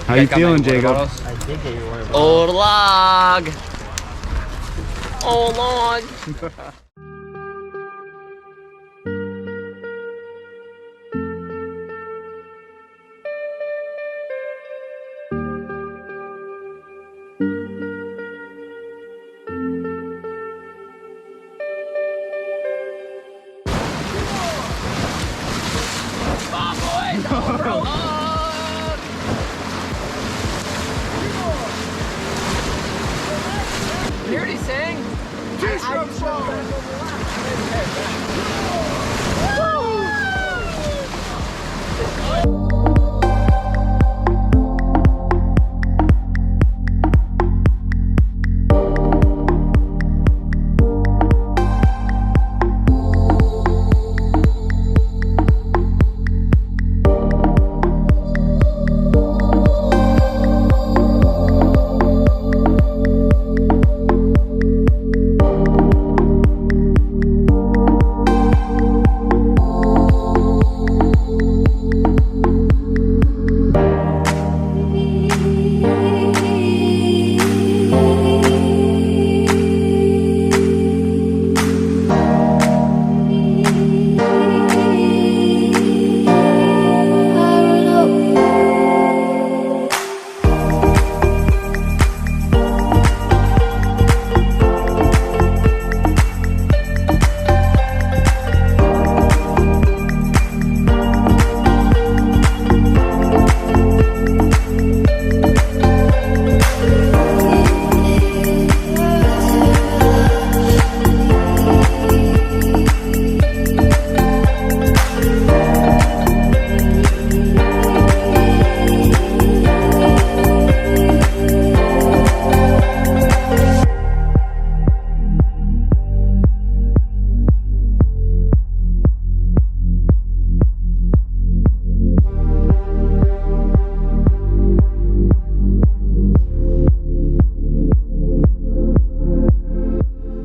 How you feeling, Jacob? I did get your water bottle. Old log. Old log. You already sang?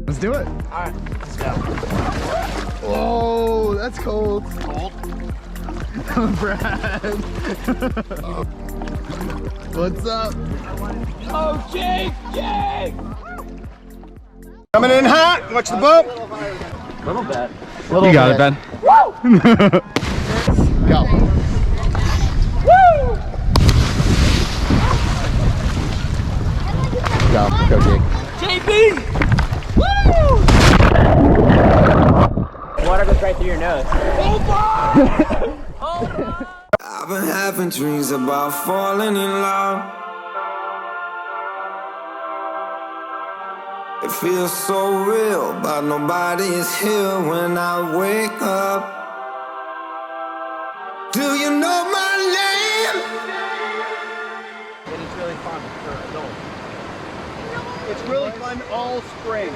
Let's do it. Alright, let's go. Whoa, that's cold. Cold? Brad. What's up? Oh, Jake! Jake! Coming in hot. Watch the bump. Little bit. You got it, Ben. Go. Go, Jake. JB! Water goes right through your nose. I've been having dreams about falling in love. It feels so real, but nobody is here when I wake up. Do you know my name? And it's really fun for adults. It's really fun all spring.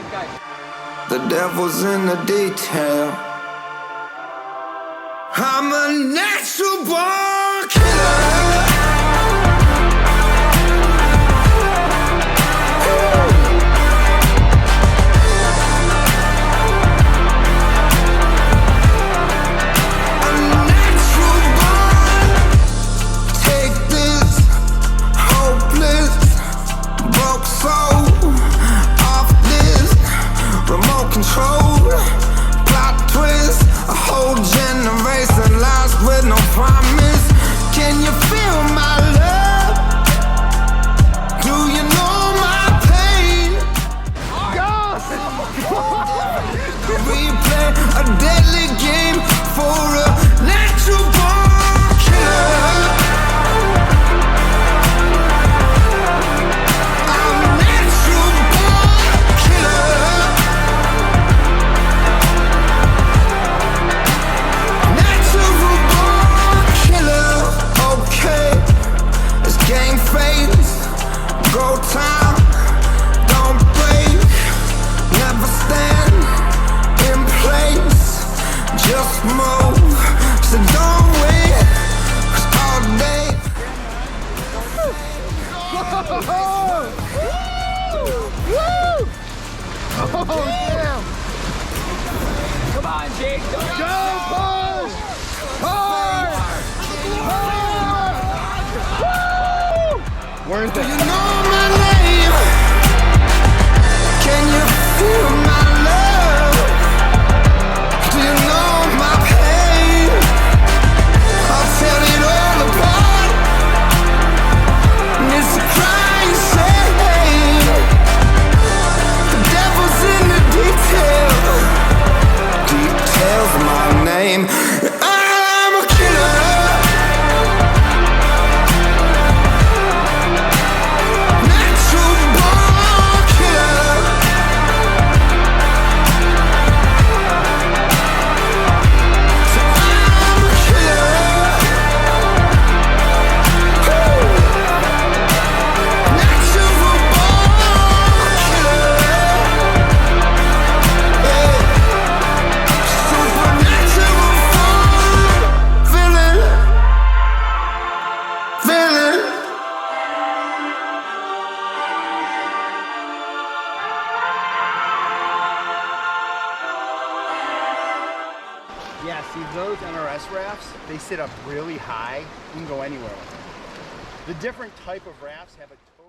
The devil's in the detail. I'm a natural born killer. Weren't Do they? you know my name? Can you feel my love? Do you know my pain? I'll tear it all apart. And it's a crying shame. The devil's in the details. Details my name. I'm a killer. Natural born killer. So I'm a killer. Woo. Natural born killer. Yeah. Supernatural villain. Villain. Yeah, see those NRS rafts, they sit up really high. You can go anywhere with them. The different type of rafts have a